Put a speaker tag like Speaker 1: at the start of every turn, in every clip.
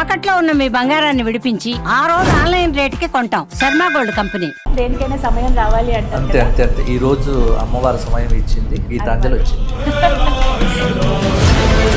Speaker 1: తాకట్లో ఉన్న మీ బంగారాన్ని విడిపించి ఆ రోజు ఆన్లైన్ రేటుకి కొంటాం. Sharma gold company.
Speaker 2: దేనికైనా సమయం రావాలి అంటే
Speaker 3: అంతే అంతే అంతే. ఈ రోజు అమ్మవారి సమయం ఇచ్చింది, గీతాంజలి వచ్చింది.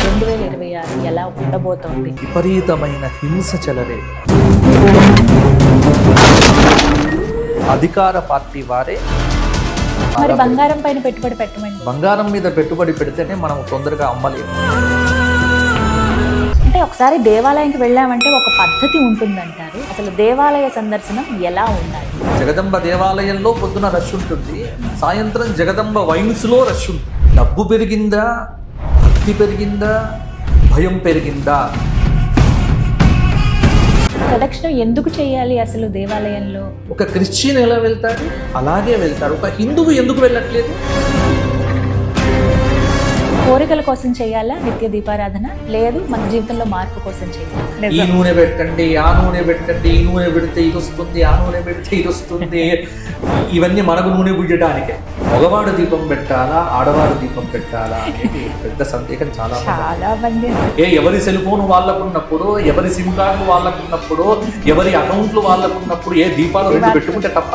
Speaker 2: 2026 ఎలా ఉండబోతోంది?
Speaker 3: విపరీతమైన హింస చెలరే. అధికార పార్టీ వారే
Speaker 2: మరి బంగారం పైన పెట్టుబడి పెట్టమని,
Speaker 3: బంగారం మీద పెట్టుబడి పెడితేనే మనం తొందరగా అమ్మలేము.
Speaker 2: అంటే ఒకసారి దేవాలయానికి వెళ్ళామంటే ఒక పద్ధతి ఉంటుందంటారు. అసలు దేవాలయ సందర్శనం ఎలా ఉండాలి?
Speaker 3: జగదంబ దేవాలయంలో పొద్దున రష్ ఉంటుంది, సాయంత్రం జగదంబ వైన్స్ లో రష్ ఉంటుంది. డబ్బు పెరిగిందా, భక్తి పెరిగిందా, భయం పెరిగిందా?
Speaker 2: ప్రదక్షిణం ఎందుకు చేయాలి అసలు దేవాలయంలో?
Speaker 3: ఒక క్రిస్టియన్ ఎలా వెళ్తాడు అలాగే వెళ్తాడు, ఒక హిందువు ఎందుకు వెళ్ళట్లేదు?
Speaker 2: కోరికల కోసం చేయాలా నిత్య దీపారాధన? లేదు, మన జీవితంలో మార్పు కోసం చేయాలి.
Speaker 3: ఈ నూనె పెట్టండి, ఆ నూనె పెట్టండి, ఈ నూనె పెడితే ఇది వస్తుంది, ఆ నూనె పెడితే ఇది వస్తుంది. ఇవన్నీ మనకు నూనె పుయ్యడానికే. మగవాడు దీపం పెట్టాలా, ఆడవాడు దీపం పెట్టాలా అనేది పెద్ద సందేహం చాలా
Speaker 2: మంది.
Speaker 3: ఎవరి సెల్ ఫోన్ వాళ్ళకున్నప్పుడు, ఎవరి సిమ్ కార్డు వాళ్ళకున్నప్పుడు, ఎవరి అకౌంట్లు వాళ్ళకున్నప్పుడు ఏ దీపాలు రెండు పెట్టుకుంటే తప్ప.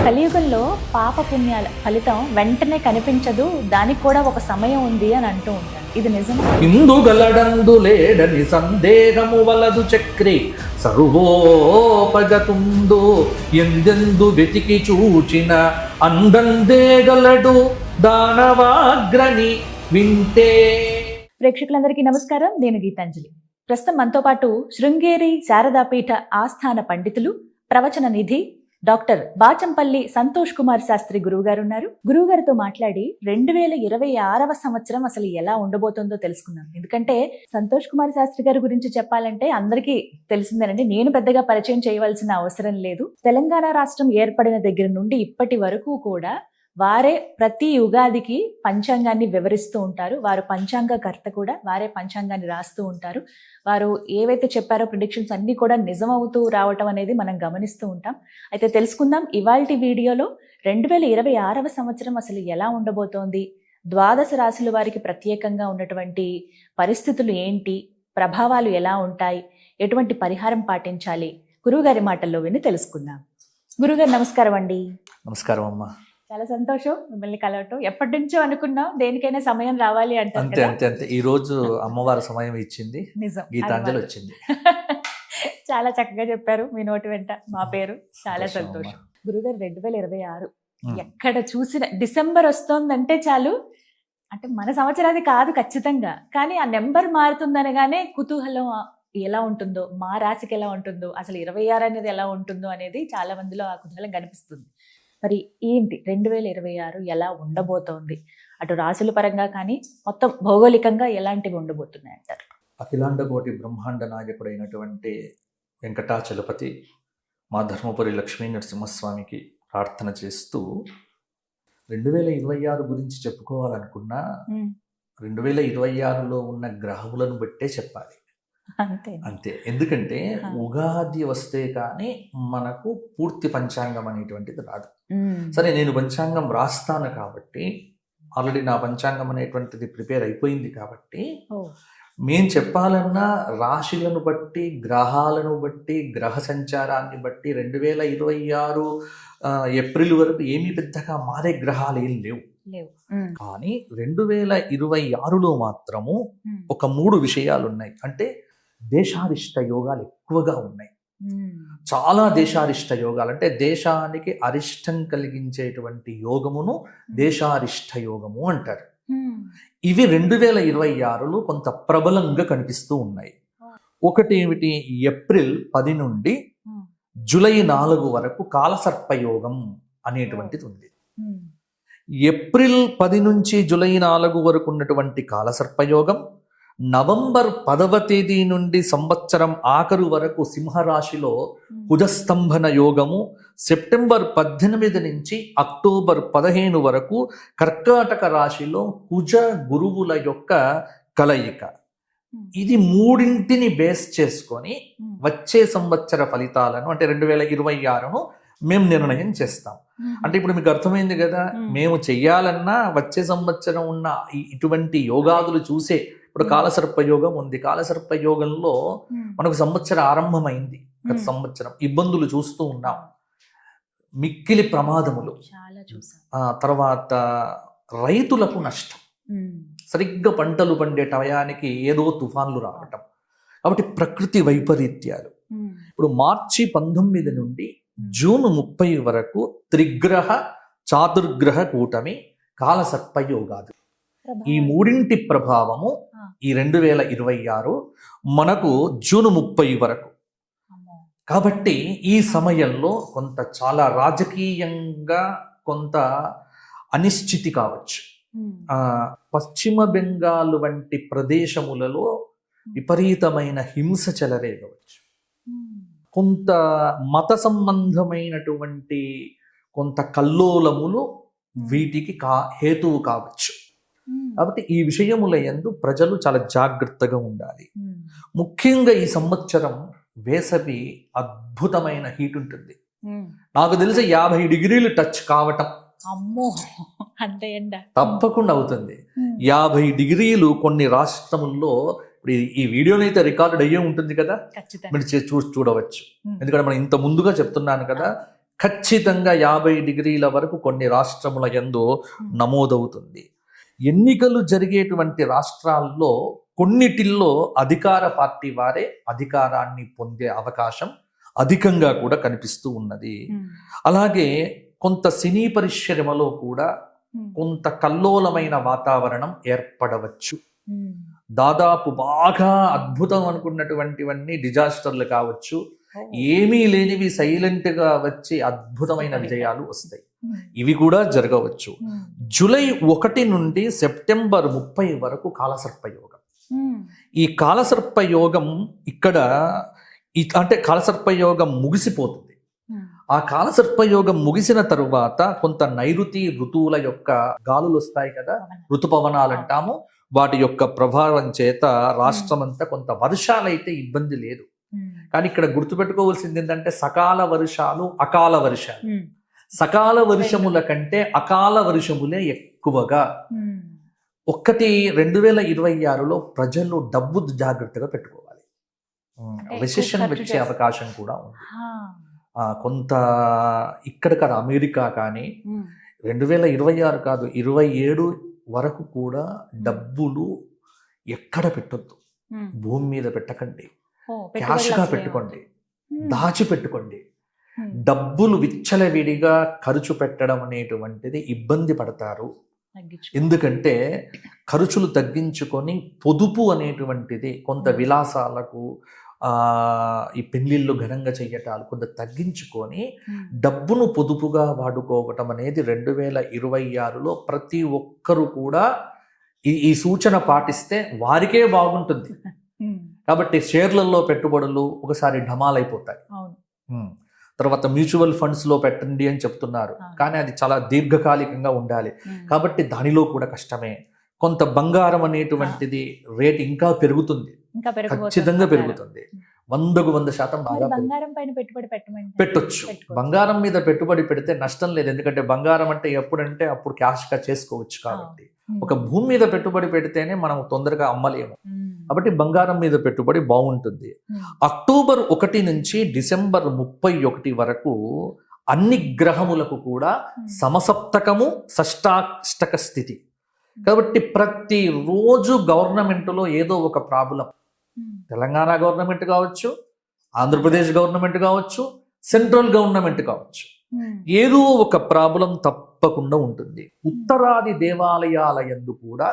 Speaker 2: కలియుగంలో పాప పుణ్యాల ఫలితం వెంటనే కనిపించదు, దానికి కూడా ఒక సమయం ఉంది అని అంటూ ఉంటారు. ఇది నిజం?
Speaker 3: ఇందు గలడందు లేడని సందేహము వలదు చక్రి సర్వోపగతుందు ఎందెందు వెతికి చూచిన అందందే గలడు దానవాగ్రని వింటే.
Speaker 2: ప్రేక్షకులందరికీ నమస్కారం, నేను గీతాంజలి. ప్రస్తుతం మనతో పాటు శృంగేరి శారదాపీఠ ఆస్థాన పండితులు, ప్రవచన నిధి డాక్టర్ బాచంపల్లి సంతోష్ కుమార్ శాస్త్రి గురువు గారు ఉన్నారు. గురువు గారితో మాట్లాడి 2026వ సంవత్సరం అసలు ఎలా ఉండబోతుందో తెలుసుకుందాం. ఎందుకంటే సంతోష్ కుమార్ శాస్త్రి గారి గురించి చెప్పాలంటే అందరికీ తెలిసిందేనండి, నేను పెద్దగా పరిచయం చేయవలసిన అవసరం లేదు. తెలంగాణ రాష్ట్రం ఏర్పడిన దగ్గర నుండి ఇప్పటి వరకు కూడా వారే ప్రతి యుగాదికి పంచాంగాన్ని వివరిస్తూ ఉంటారు. వారు పంచాంగకర్త కూడా, వారే పంచాంగాన్ని రాస్తూ ఉంటారు. వారు ఏవైతే చెప్పారో ప్రిడిక్షన్స్ అన్ని కూడా నిజమవుతూ రావటం అనేది మనం గమనిస్తూ ఉంటాం. అయితే తెలుసుకుందాం ఇవాల్టి వీడియోలో 2026వ సంవత్సరం అసలు ఎలా ఉండబోతోంది, ద్వాదశ రాశుల వారికి ప్రత్యేకంగా ఉన్నటువంటి పరిస్థితులు ఏంటి, ప్రభావాలు ఎలా ఉంటాయి, ఎటువంటి పరిహారం పాటించాలి, గురువుగారి మాటల్లో విని తెలుసుకుందాం. గురువుగారు నమస్కారం అండి.
Speaker 3: నమస్కారం అమ్మా.
Speaker 2: చాలా సంతోషం మిమ్మల్ని కలవటం. ఎప్పటి నుంచో అనుకున్నాం దేనికైనా సమయం రావాలి అంటే.
Speaker 3: అంతే అంతే అంతే. ఈ రోజు అమ్మవారి సమయం ఇచ్చింది,
Speaker 2: నిజం,
Speaker 3: గీతాంజలి వచ్చింది.
Speaker 2: చాలా చక్కగా చెప్పారు, మీ నోటి వెంట మా పేరు. చాలా సంతోషం. గురుగారు 2026 ఎక్కడ చూసిన డిసెంబర్ వస్తోందంటే చాలు, అంటే మన సంవత్సరాది కాదు ఖచ్చితంగా, కానీ ఆ నెంబర్ మారుతుందనగానే కుతూహలం ఎలా ఉంటుందో, మా రాశికి ఎలా ఉంటుందో, అసలు 26 అనేది ఎలా ఉంటుందో అనేది చాలా మందిలో ఆ కుతూహలం కనిపిస్తుంది. మరి ఏంటి 2026 ఎలా ఉండబోతోంది? అటు రాశుల పరంగా కానీ మొత్తం భౌగోళికంగా ఎలాంటివి ఉండబోతున్నాయి అంటారు?
Speaker 3: అఖిలాండ కోటి బ్రహ్మాండ నాయకుడైనటువంటి వెంకటాచలపతి మా ధర్మపురి లక్ష్మీ నరసింహస్వామికి ప్రార్థన చేస్తూ 2026 గురించి చెప్పుకోవాలనుకున్నా 2026లో ఉన్న గ్రహములను బట్టే చెప్పాలి. అంతే. ఎందుకంటే ఉగాది వస్తే కానీ మనకు పూర్తి పంచాంగం అనేటువంటిది రాదు. సరే, నేను పంచాంగం రాస్తాను కాబట్టి, ఆల్రెడీ నా పంచాంగం అనేటువంటిది ప్రిపేర్ అయిపోయింది కాబట్టి, మేము చెప్పాలన్నా రాశులను బట్టి, గ్రహాలను బట్టి, గ్రహ సంచారాన్ని బట్టి 2026 ఏప్రిల్ వరకు ఏమీ పెద్దగా మారే గ్రహాలు ఏం లేవు. కానీ 2026లో మాత్రము ఒక 3 విషయాలు ఉన్నాయి. అంటే దేశారిష్ట యోగాలు ఎక్కువగా ఉన్నాయి. చాలా దేశారిష్ట యోగాలు, అంటే దేశానికి అరిష్టం కలిగించేటువంటి యోగమును దేశారిష్ట యోగము అంటారు. ఇవి 2026లో కొంత ప్రబలంగా కనిపిస్తూ ఉన్నాయి. ఒకటి ఏమిటి? ఏప్రిల్ 10 నుండి జూలై 4 వరకు కాలసర్పయోగం అనేటువంటిది ఉంది. ఏప్రిల్ 10 నుంచి జూలై 4 వరకు ఉన్నటువంటి కాలసర్పయోగం, నవంబర్ 10వ తేదీ నుండి సంవత్సరం ఆఖరు వరకు సింహరాశిలో కుజస్తంభన యోగము, సెప్టెంబర్ 18 నుంచి అక్టోబర్ 15 వరకు కర్కాటక రాశిలో కుజ గురువుల యొక్క కలయిక. ఇది మూడింటిని బేస్ చేసుకొని వచ్చే సంవత్సర ఫలితాలను, అంటే 2026ను మేము నిర్ణయం చేస్తాం. అంటే ఇప్పుడు మీకు అర్థమైంది కదా, మేము చెయ్యాలన్నా వచ్చే సంవత్సరం ఉన్న ఇటువంటి యోగాదులు చూసే ఇప్పుడు కాలసర్పయోగం ఉంది. కాలసర్పయోగంలో మనకు సంవత్సరం ఆరంభమైంది. గత సంవత్సరం ఇబ్బందులు చూస్తూ ఉన్నాం, మిక్కిలి ప్రమాదములు,
Speaker 2: చాలా చూసాం.
Speaker 3: తర్వాత రైతులకు నష్టం, సరిగ్గా పంటలు పండే టయానికి ఏదో తుఫాన్లు రావటం. కాబట్టి ప్రకృతి వైపరీత్యాలు. ఇప్పుడు మార్చి 19 నుండి జూన్ 30 వరకు త్రిగ్రహ చాతుర్గ్రహ కూటమి కాలసర్పయోగాలు. ఈ మూడింటి ప్రభావము ఈ 2026 మనకు జూన్ 30 వరకు. కాబట్టి ఈ సమయంలో కొంత చాలా రాజకీయంగా కొంత అనిశ్చితి కావచ్చు. పశ్చిమ బెంగాల్ వంటి ప్రదేశములలో విపరీతమైన హింస చెలరేగవచ్చు. కొంత మత సంబంధమైనటువంటి కొంత కల్లోలములు వీటికి హేతువు కావచ్చు. కాబట్టి ఈ విషయముల యందు ప్రజలు చాలా జాగ్రత్తగా ఉండాలి. ముఖ్యంగా ఈ సంవత్సరం వేసవి అద్భుతమైన హీట్ ఉంటుంది. నాకు తెలిసి 50 డిగ్రీలు టచ్ కావటం
Speaker 2: అమ్మో అంటే ఎండ
Speaker 3: తప్పకుండా అవుతుంది. 50 డిగ్రీలు కొన్ని రాష్ట్రముల్లో. ఇప్పుడు ఈ వీడియోని అయితే రికార్డ్ అయ్యే ఉంటుంది కదా, మీరు చూడవచ్చు. ఎందుకంటే మనం ఇంత ముందుగా చెప్తున్నాను కదా, ఖచ్చితంగా 50 డిగ్రీల వరకు కొన్ని రాష్ట్రముల యందు నమోదవుతుంది. ఎన్నికలు జరిగేటువంటి రాష్ట్రాల్లో కొన్నిటిల్లో అధికార పార్టీ వారే అధికారాన్ని పొందే అవకాశం అధికంగా కూడా కనిపిస్తూ ఉన్నది. అలాగే కొంత సినీ పరిశ్రమలో కూడా కొంత కల్లోలమైన వాతావరణం ఏర్పడవచ్చు. దాదాపు బాగా అద్భుతం అనుకున్నటువంటివన్నీ డిజాస్టర్లు కావచ్చు, ఏమీ లేనివి సైలెంట్ గా వచ్చి అద్భుతమైన విజయాలు వస్తాయి. ఇవి కూడా జరగవచ్చు. జూలై 1 నుండి సెప్టెంబర్ 30 వరకు కాలసర్పయోగం. ఈ కాలసర్పయోగం ఇక్కడ అంటే కాలసర్పయోగం ముగిసిపోతుంది. ఆ కాలసర్పయోగం ముగిసిన తరువాత కొంత నైరుతి ఋతువుల యొక్క గాలులు వస్తాయి కదా, ఋతుపవనాలు అంటాము. వాటి యొక్క ప్రభావం చేత రాష్ట్రమంతా కొంత వర్షాలైతే ఇబ్బంది లేదు. కానీ ఇక్కడ గుర్తుపెట్టుకోవాల్సింది ఏంటంటే సకాల వర్షాలు, అకాల వర్షాలు. సకాల వర్షముల కంటే అకాల వర్షములే ఎక్కువగా. 2026లో ప్రజలు డబ్బు జాగ్రత్తగా పెట్టుకోవాలి. రిసెషన్ వచ్చే అవకాశం కూడా ఉంది. కొంత ఇక్కడ కదా అమెరికా కానీ 2026 కాదు 27 వరకు కూడా డబ్బులు ఎక్కడ పెట్టొద్దు. భూమి మీద పెట్టకండి, క్యాష్గా పెట్టుకోండి, దాచిపెట్టుకోండి. డబ్బులు విచ్చలవిడిగా ఖర్చు పెట్టడం అనేటువంటిది ఇబ్బంది పడతారు. ఎందుకంటే ఖర్చులు తగ్గించుకొని పొదుపు అనేటువంటిది కొంత విలాసాలకు, ఈ పెళ్లిళ్ళు ఘనంగా చెయ్యటాలు కొంత తగ్గించుకొని డబ్బును పొదుపుగా వాడుకోవటం అనేది 2026లో ప్రతి ఒక్కరు కూడా ఈ సూచన పాటిస్తే వారికే బాగుంటుంది. కాబట్టి షేర్లలో పెట్టుబడులు ఒకసారి ఢమాలైపోతాయి. తర్వాత మ్యూచువల్ ఫండ్స్ లో పెట్టండి అని చెప్తున్నారు, కానీ అది చాలా దీర్ఘకాలికంగా ఉండాలి. కాబట్టి దానిలో కూడా కష్టమే. కొంత బంగారం అనేటువంటిది రేట్ ఇంకా పెరుగుతుంది, ఖచ్చితంగా పెరుగుతుంది. 100% బాగా పెట్టొచ్చు. బంగారం మీద పెట్టుబడి పెడితే నష్టం లేదు. ఎందుకంటే బంగారం అంటే ఎప్పుడంటే అప్పుడు క్యాష్గా చేసుకోవచ్చు. కాబట్టి ఒక భూమి మీద పెట్టుబడి పెడితేనే మనం తొందరగా అమ్మలేము. కాబట్టి బంగారం మీద పెట్టుబడి బాగుంటుంది. అక్టోబర్ 1 నుంచి డిసెంబర్ 31 వరకు అన్ని గ్రహములకు కూడా సమసప్తకము, షష్టాష్టక స్థితి. కాబట్టి ప్రతిరోజు గవర్నమెంట్లో ఏదో ఒక ప్రాబ్లం, తెలంగాణ గవర్నమెంట్ కావచ్చు, ఆంధ్రప్రదేశ్ గవర్నమెంట్ కావచ్చు, సెంట్రల్ గవర్నమెంట్ కావచ్చు, ఏదో ఒక ప్రాబ్లం తప్పకుండా ఉంటుంది. ఉత్తరాది దేవాలయాల యందు కూడా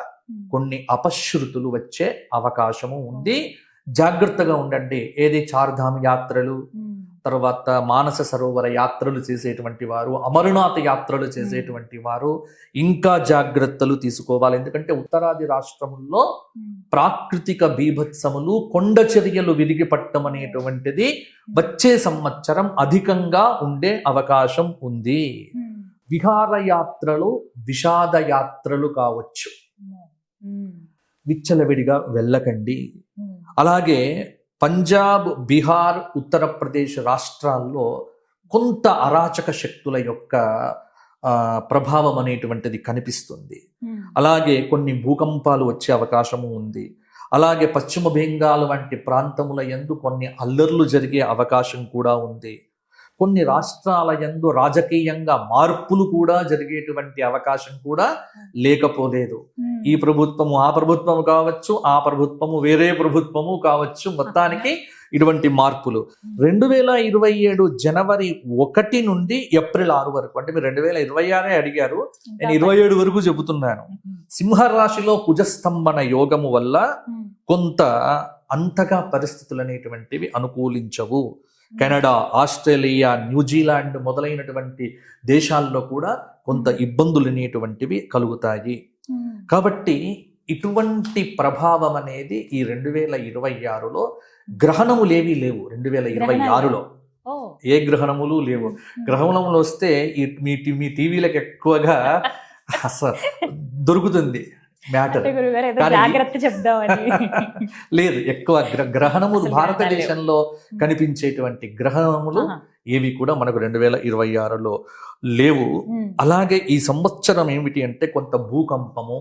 Speaker 3: కొన్ని అపశృతులు వచ్చే అవకాశము ఉంది. జాగ్రత్తగా ఉండండి. ఏది చార్ధామ్ యాత్రలు, తర్వాత మానస సరోవర యాత్రలు చేసేటువంటి వారు, అమరనాథ్ యాత్రలు చేసేటువంటి వారు ఇంకా జాగ్రత్తలు తీసుకోవాలి. ఎందుకంటే ఉత్తరాది రాష్ట్రముల్లో ప్రాకృతిక బీభత్సములు, కొండ చర్యలు విరిగిపట్టం అనేటువంటిది వచ్చే సంవత్సరం అధికంగా ఉండే అవకాశం ఉంది. విహారయాత్రలు, విషాద యాత్రలు కావచ్చు, విచ్చలవిడిగా వెళ్ళకండి. అలాగే పంజాబ్, బీహార్, ఉత్తరప్రదేశ్ రాష్ట్రాల్లో కొంత అరాచక శక్తుల యొక్క ప్రభావం అనేటువంటిది కనిపిస్తుంది. అలాగే కొన్ని భూకంపాలు వచ్చే అవకాశము ఉంది. అలాగే పశ్చిమ బెంగాల్ వంటి ప్రాంతముల యందు కొన్ని అల్లర్లు జరిగే అవకాశం కూడా ఉంది. కొన్ని రాష్ట్రాల యందు రాజకీయంగా మార్పులు కూడా జరిగేటువంటి అవకాశం కూడా లేకపోలేదు. ఈ ప్రభుత్వము ఆ ప్రభుత్వము కావచ్చు, ఆ ప్రభుత్వము వేరే ప్రభుత్వము కావచ్చు, మొత్తానికి ఇటువంటి మార్పులు 2027 జనవరి 1 నుండి ఏప్రిల్ 6 వరకు, అంటే మీరు 2026 అడిగారు, నేను 27 వరకు చెబుతున్నాను. సింహరాశిలో కుజస్తంభన యోగము వల్ల కొంత అంతగా పరిస్థితులు అనేటువంటివి అనుకూలించవు. కెనడా, ఆస్ట్రేలియా, న్యూజిలాండ్ మొదలైనటువంటి దేశాల్లో కూడా కొంత ఇబ్బందులు అనేటువంటివి కలుగుతాయి. కాబట్టి ఇటువంటి ప్రభావం అనేది ఈ 2026లో గ్రహణములేవీ లేవు. 2026లో ఏ గ్రహణములు లేవు. గ్రహణములు వస్తే మీ టీవీలకు ఎక్కువగా అసలు దొరుకుతుంది మ్యాటర్.
Speaker 2: జాగ్రత్త చెప్దామని
Speaker 3: లేదు, ఎక్కువ గ్రహణములు భారతదేశంలో కనిపించేటువంటి గ్రహణములు ఏవి కూడా మనకు 2026లో లేవు. అలాగే ఈ సంవత్సరం ఏమిటి అంటే కొంత భూకంపము,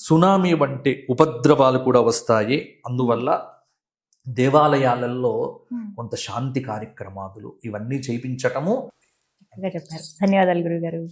Speaker 3: సునామీ వంటి ఉపద్రవాలు కూడా వస్తాయి. అందువల్ల దేవాలయాలలో కొంత శాంతి కార్యక్రమాలు ఇవన్నీ చేయించటము.
Speaker 2: చెప్పారు. ధన్యవాదాలు గురుగారు.